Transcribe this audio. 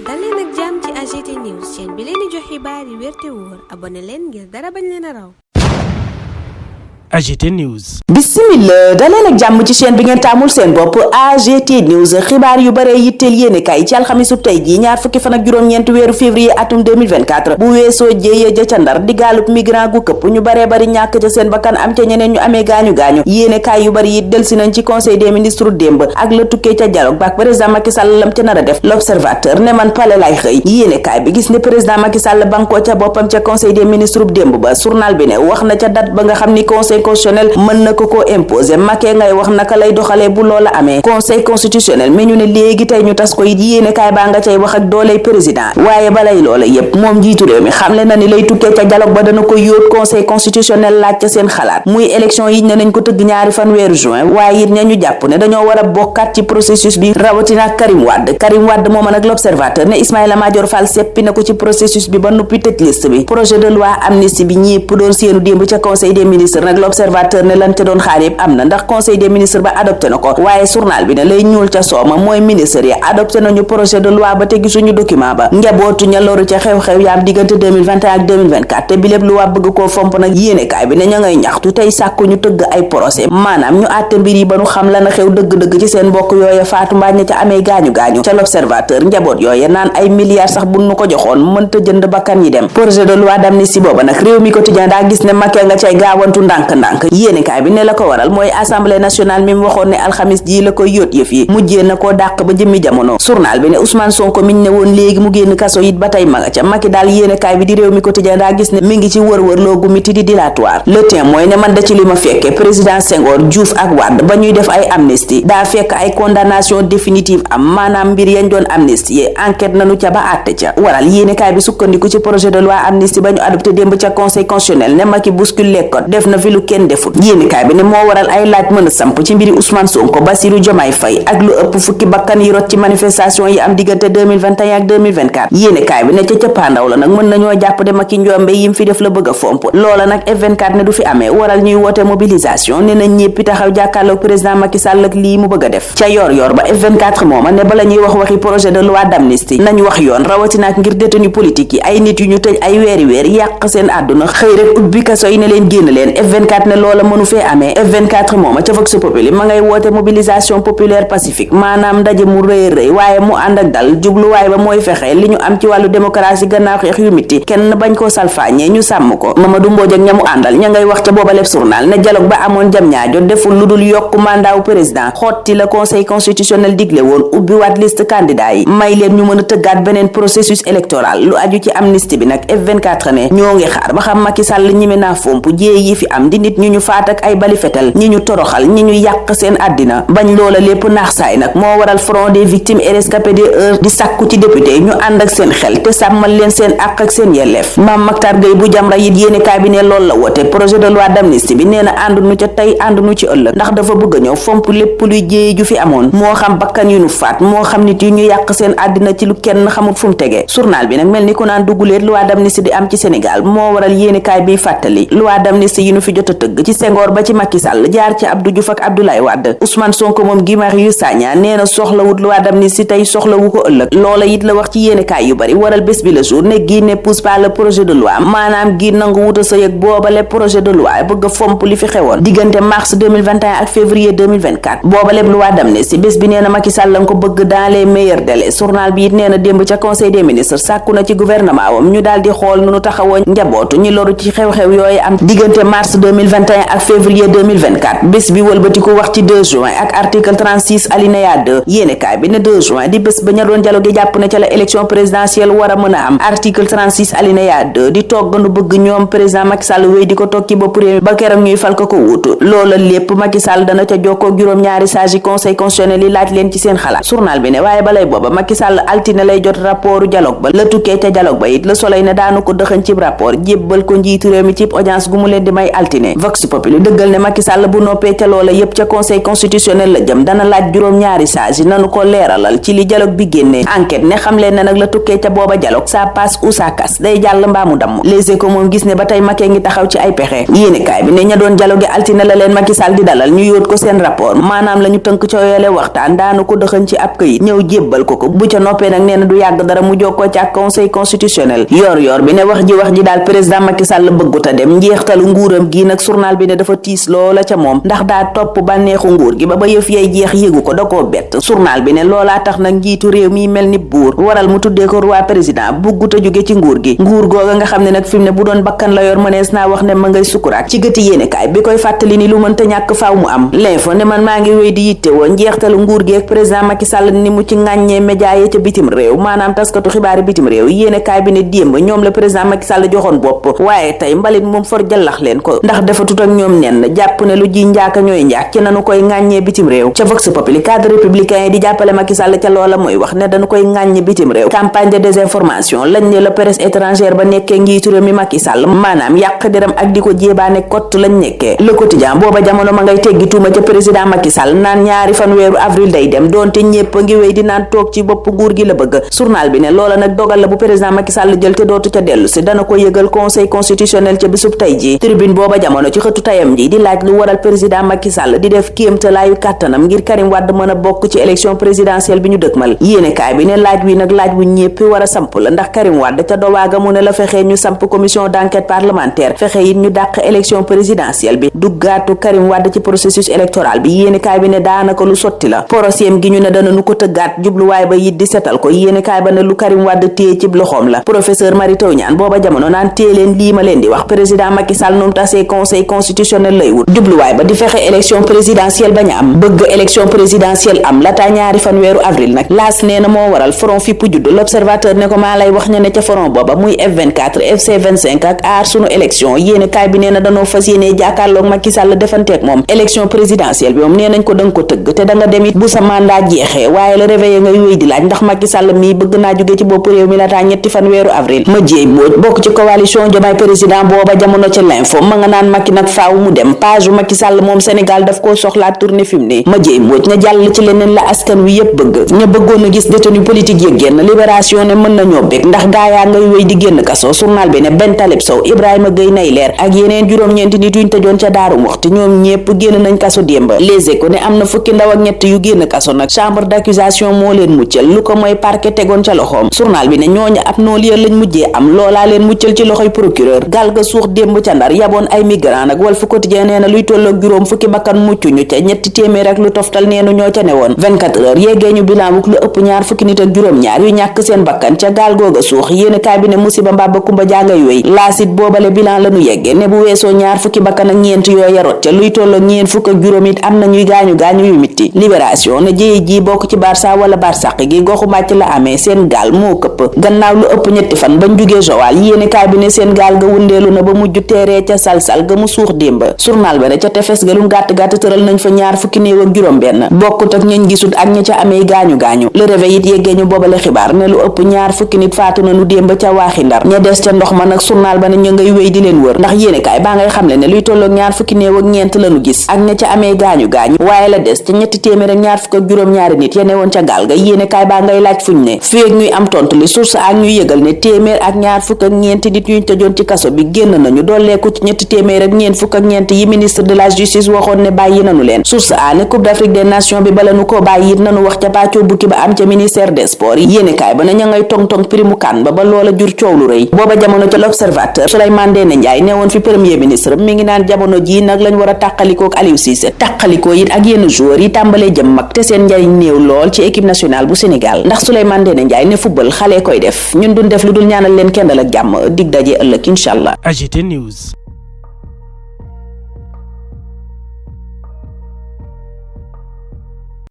dal leen ak jàmm ci AGT News chaîne bi leen di jox xibaar yi wér te wóor abonné leen ngir dara bañ leen a raw. AGT News. Bismillah daleen ak jàmm ci chaîne bi ngeen taamul seen bopp AGT News xibaar yu bare yitteel yéene kay ci alxamisu tey ji ñaar fukki fan ak juróom-ñeent weeru février atum 2024 bu weesoo jéyee ja ca Ndar di gaalub migrant gu këpp ñu baree bari ñàkk ca seen bakkan am ca ñeneen ñu amee gaañu-gaañu yéene kay yu bari it delsi nañ ci conseil des ministres démb ak la tukkee ca dialogue baak président Macky Sall lam ca nar a def l'observateur ne man pale lay xëy yéene kay bi gis ne président Macky Sall bankoo ca boppam ca conseil des ministres démb ba journal bi ne wax na ca date ba nga xam ni conseil constitutionnel mën na ko imposer Macky ngay wax naka lay doxalee bu loola amee conseil constitutionnel mais ñu ne léegi tey ñu tas ko it yéene kaay baa nga cay wax ak dooley président waaye balay loola yépp moom njiitu réew mi xamle na ni lay tukkee ca dialogue ba dana ko yóot conseil constitutionnel laaj ca seen xalaat muy élection yi ne nañ ko tëgg ñaari fan weeru juin waaye it ña ñu jàpp ne dañoo war a bokkaat ci processus bi rawatina Karim Wade mooma nag l'observateur ne Ismaïla Madior Fall seppi na ko ci processus bi ba nuppi tëj liste bi projet de loi amnistie bi ñépp doon seenu démb ca conseil des ministres nag l'observateur ne lan ca doon xaar yépp am na ndax conseil des ministres ba adopté na ko waaye journal bi ne lay ñuul ca sooma mooy ministre yi adopté nañu projet de loi ba te gisuñu document ba njabootu ña loru ca xew-xew yaam diggante 2021 ak 2024 te bi lépp loi bëgg koo fomp nag yéenekaay bi ne ña ngay ñaxtu tey sàkku ñu tëgg ay procès maanaam ñu àtte mbir yi ba nu xam la na xew dëgg-dëgg ci seen mbokk yooye faatu mbaa ña ca amee gaañu-gaañu ca l'observateur njaboot yooye naan ay milliards sax bu nu ko joxoon mënta jënd bakkan yi dem projet de loi d'amnistie booba nag réew mi quotidien daa gis ne Macky nga cay gaawantu ndànk-ndànk yéenekaay bi ne la ko waral mooy assemblée nationale mi mu waxoon ne alxamis ji la koy yóot yëf yi mujjee na koo dàq ba jëmmi jamono journal bi ne Ousmane Sonko miñ ne woon léegi mu génn kaso it ba tey ma nga ca Macky daal yéenekaay bi di réew mi quotidien daa gis ne mi ngi ci wër-wër loogu miti di dilatoire le temps mooy ne man da ci li ma fekke président Senghor Diouf ak Wade ba ñuy def ay amnistie daa fekk ay condamnation définitive am maanaam mbir yañ doon amnistie enquête nañu ca ba àtte ca waral yéenekaay bi sukkandiku ci projet de loi amnistie ba ñu adopté démb ca conseil constitutionnel ne Macky bouscule les codes def na fi lu kenn defut yéenekaay bi ne moo waral ay laaj mën a samp ci mbiri Ousmane Sonko Bassirou Diomaye Faye ak lu ëpp fukki bakkan yi rot ci manifestation yi am diggante 2021 ak 2024 yéenekaay bi ne ca cëppaandaw la nag mën nañoo jàpp de Macky njombe yim fi def la bëgg a fomp loola nag F24 ne du fi amee waral ñuy woote mobilisation ne na ñéppi taxaw jàkkaarloog président Macky Sall ak lii mu bëgg a def ca yor ba F24 mooma ne bala ñuy wax waxi projet de loi d'amnistie nañ wax yoon rawatina ak ngir détenu politique yi ay nit yu ñu tëj ay weeri weer yàq seen àdduna xëy rek ubbi kaso yi ne leen génn leen F24 ne loola mënu fee amee F24 mooma ca Vox Populi ma ngay woote mobilisation populaire pacifique maanaam ndaje mu rëy waaye mu ànd ak dal jubluwaay ba mooy fexe li ñu am ci wàllu démocratie gannaaw xeex yu mitti kenn bañ koo salfaañee ñu sàmm ko Mamadou Mbodj ak ñamu àndal ña ngay wax ca booba lépp journal ne dialogue ba amoon jam ñaajo deful lu dul yokku mandat wu président xotti la conseil constitutionnel digle woon ubbi waat liste candidat yi may leen ñu mën a tëggaat beneen processus électoral lu aju ci amnistie bi nag F24 ne ñoo ngi xaar ba xam Macky Sall ñime naa fomp jéey yi fi am di nit ñu faat ak ay bali fetal ñi ñu toroxal ñi ñu yàq seen àddina bañ loola lépp naax saay nag moo waral front des victimes et rescapés des heures di sàkku ci député ñu ànd ak seen xel te sàmmal leen seen àq ak seen yelleef Mame Mactar Gueye bu Jamra it yéenekaay bi ne loolu la woote projet de loi d'amnistie bi nee na àndunu ca tey àndunu ci ëllëg ndax dafa bëgg a ñëw fomp lépp luy jéey ju fi amoon moo xam bakkan yu ñu faat moo xam nit yu ñu yàq seen àddina ci lu kenn xamul fu mu tege journal bi nag mel ni ku naan dugguleet loi d'amnistie di am ci Sénégal moo waral yéenekaay bi fàttali loi d'amnistie yi ñu fi jot a tëgg ci Senghor ba ci Macky Sall jaar ci Abdou Diouf ak Abdoulaye Wade Ousmane Sonko moom Guy Marius Sagna nee na soxlawut loi d'amnistie tey soxlawu ko ëllëg loola it la wax ci yéenekaay yu bari waral bés bi le jour ne Guy ne pousse pas le projet de loi maanaam Guy nangu wuta sa yëg boobale projet de loi bëgg a fomp li fi xewoon diggante mars 2021 ak février 2024 boobale loi d'amnistie bés bi nee na Macky Sall lañ ko bëgg dans les meilleurs délais journal bi it nee na démb ca conseil des ministres sàkku na ci gouvernement wam ñu daal di xool nu taxawoo njabootu ñi loru ci xew-xew yooyu am diggante mars 2021 ak février 2024 bés bi wëlbatiku wax ci 2 juin ak article 36 alinéa 2 yéenekaay bi ne 2 juin di bés ba ña doon dialogue jàpp ne ca la élection présidentielle war a mën a am article 36 alinéa 2 di toggandu bëgg ñoom président Macky Sall wéy di ko toog ci bopp réew mi ba keroog ñuy fal ko wuutu loola lépp Macky Sall dana ca jokkoo juróom-ñaari sages conseil constitutionnel yi laaj leen ci seen xalaat journal bi ne waaye balay booba Macky Sall altine lay jot rapportu dialogue ba la tukkee ca dialogue ba it Le Soleil ne daanu ko dëxañ cib rapport jébbal ko njiitu réew mi cib audience gu mu leen di may altine Vox Populi dëggal ne Macky Sall bu noppee ca loola yépp ca conseil constitutionnel la jëm dana laaj juróom-ñaari sages yi nanu ko leeralal ci li dialogue bi génnee. Enquête ne xam leen ne nag la tukkee ca booba dialogue ça passe ou ça casse day jàll mbaamu damm. Les Échos moom gis ne ba tey Macky ngi taxaw ci ay pexe. Yéenekaay bi ne ña doon dialogue altine la leen Macky Sall di dalal ñu yóot ko seen rapport maanaam la ñu tënk ca yooyale waxtaan daanu ko dëxëñ ci ab këyit ñëw jébbal ko bu ca noppee nag nee na du yàgg dara mu jokkoo ci ak conseil constitutionnel. yor bi ne wax ji daal président Macky Sall bëggut a dem njeextalu nguuram gi nag journal bi ne dafa tiis loola ca moom ndax daa topp bànneexu nguur gi ba yëf yay jeex yéegu ko da koo bett. journal bi ne loolaa tax nag njiitu réew mi mel ni buur waral mu tuddee ko roi président bëggut a jóge ci nguur gi nguur googa nga xam ne nag fi mu ne bu doon bakkan la yor mënees naa wax ne ma ngay sukuraat ci gëti yéenekaay bi koy fàttali ni lu mënta ñàkk faaw mu am. L'info ne man maa ngi wéy di yitte woo njeextalu nguur gi ak président Macky Sall ni mu ci ŋàññee média yi ca bitim réew maanaam taskatu xibaari bitim réew yéenekaay bi ne démb ñoom la président Macky Sall joxoon bopp waaye tey mbalit moom for jallax leen ko ndax dafa tut ak ñoom nenn jàpp ne lu ji njaaka ñooy njaak ci nanu koy ŋàññee bitim réew. ca Vox Populi cadre républicain yi di jàppale Macky Sall ca loola mooy wax ne dañu koy ŋàññe bitim réew campagne de désinformation lañ ne la presse étrangère ba nekkee njiitu réew mi Macky Sall maanaam yàq deram ak di ko jéebaane kott lañ nekkee. Le Quotidien booba jamono ma ngay teggi tuuma ca président Macky Sall naan ñaari fan weeru avril day dem doonte ñépp a ngi wéy di naan toog ci bopp nguur gi la bëgg. journal bi ne loola nag dogal la bu président Macky Sall jël te dootu ca dellu si dana ko yëgal conseil constitutionnel ca bisub tey ji. Tribune booba jamono ci xëtu tayam ji di laaj lu waral président Macky Sall di def kéemtalaayu kàttanam ngir Karim Wade mën a bokk ci élection présidentielle bi ñu dëgmal. Yéenekaay bi ne laaj wi nag laaj wu ñépp war a samp la ndax Karim Wade ca dowaaga mu ne la fexee ñu samp commission d'enquête parlementaire fexe it ñu dàq élection présidentielle bi duggaatu Karim Wade ci processus électoral bi. Yéenekaay bi ne daanaka lu sotti la porosiem gi ñu ne dana nu ko tëggaat jubluwaay ba it di setal ko. Yéenekaay ba ne lu Karim Wade téye ci loxoom la. Professeur Mary Teuw Niane booba jamono naan téye leen lii ma leen di wax président Macky Sall noonu tasee conseil constitutionnel lay wut jubluwaay ba di fexe élection présidentielle bañ a am bëgg élection présidentielle am lataa ñaari fan weeru avril nag laas nee na moo waral front fippu judd. L'Observateur ne ko maa lay wax ña ne ca front booba muy F24 FC25 ak aar sunu élection. Yéenekaay bi nee na danoo fas yéenee jàkkaarloog Macky Sall defanteeg moom élection présidentielle bi moom nee nañ ko danga ko tëgg te danga dem it bu sa mandat jeexee waaye la réveillé ngay wéy di laaj ndax Macky Sall mii bëgg naa jóge ci bopp réew mi lataa ñetti fan weeru avril. ma jéey booj bokk ci coalition Diomaye président booba jamono ca l'info ma nga naan Macky nag faaw mu dem page Macky Sall moom Sénégal daf koo soxlaa tourné fi mu ne. ma jéey booj nga jàll ci leneen la askan wi yépp bëgg ña bëggoon a gis détenu politique yi génn libération ne mën nañoo bég ndax gaayaa ngay wéy di génn kaso. journal bi ne Ben Talib Sow Ibrahima Gueye nay leer ak yeneen juróom-ñeenti nit yuñ tëjoon ca Daaru Muxti ñoom ñépp génn nañ kaso démb. Les Échos ne am na fukki ndaw ak ñett yu génn kaso nag chambre d'accusation moo leen muccal lu ko mooy parquet tegoon ca loxoom. journal bi ne ñooñu ab non-lieu lañ mujjee am loolaa leen muccal ci loxoy procureur. gal ga suux démb ca Ndar yaboon ay migrant nag Walf Quotidien nee na luy tolloog juróom fukki bakkan mucc ñu ca ñetti téeméer ak lu toftal neenu ñoo ca newoon. 24 heures yeggee ñu bilan wuk lu ëpp ñaar fukki nit ak juróom-ñaar yu ñàkk seen bakkan ca gaal googa suux. Yéenekaay bi ne musiba mbaba kumba jàngay wéy laasit boobale bilan la ñu yeggee ne bu weesoo ñaar fukki bakkan ak ñeent yoo yarot ca luy tolloog ñeent fukk ak juróom it am na ñuy gaañu yu mitti. Libération ne jéye ji bokk ci Barça wala Barsàq gi goxu màcc la amee seen gaal moo këpp gannaaw lu ëpp ñetti fan bañ jugee Joal. Yéenekaay bi ne seen gaal ga wundeelu na ba mujj teeree ca salsal ga mu suux démb. journal ba ne ca tefes ga lu gàtt tëral nañ fa ñaar fukki néew ak juróom benn bokkut ak ñañ gisut ak ña ca amee gaañu Le Réveil it yeggee ñu boobale xibaar ne lu ëpp ñaar fukki nit faatu nañu démb ca waaxi Ndar ña des ca ndox ma nag journal ba ne ñu ngay wéy di leen wër ndax yéenekaay baa ngay xamle ne luy tolloog ñaar fukki néew ak ñeent lañu gis ak ña ca amee gaañu waaye la des ca ñetti téeméer ak ñaar fukk ak juróom-ñaari nit ya newoon ca gaal ga. Yéenekaay baa ngay laaj fuñ ne fii ak ñuy am tontu li source ak ñuy yëgal ne téeméer ak ñaar fukk ak ñeenti nit yuñ tëjoon ci kaso bi génn nañu dooleeku ci ñetti téeméer ak ñeent fukk ak ñeent yi ministre de la justice waxoon ne bàyyi nañu leen. source a ne Coupe d'Afrique des Nations bi bala nu ko bàyyi it nañu wax ca pàccoo bukki ba am ca ministère des sports yi. Yéenekaay ba ne ña ngay tong-tong primu kan ba loola jur coow lu rëy. booba jamono ca L'Observateur Souleymane Ndéné Ndiaye newoon fi premier ministre mi ngi naan jamono ji nag lañ war a tàqalikoo ak Aliou Cissé tàqalikoo it ak yenn joueurs yi tàmbalee jëm mag te seen njariñ néew lool ci équipe nationale bu Sénégal ndax Souleymane Ndéné Ndiaye ne football xale koy def ñun duñ def lu dul ñaanal leen kendal ak jàmm dig daje ëllëg incha allah. AGT News.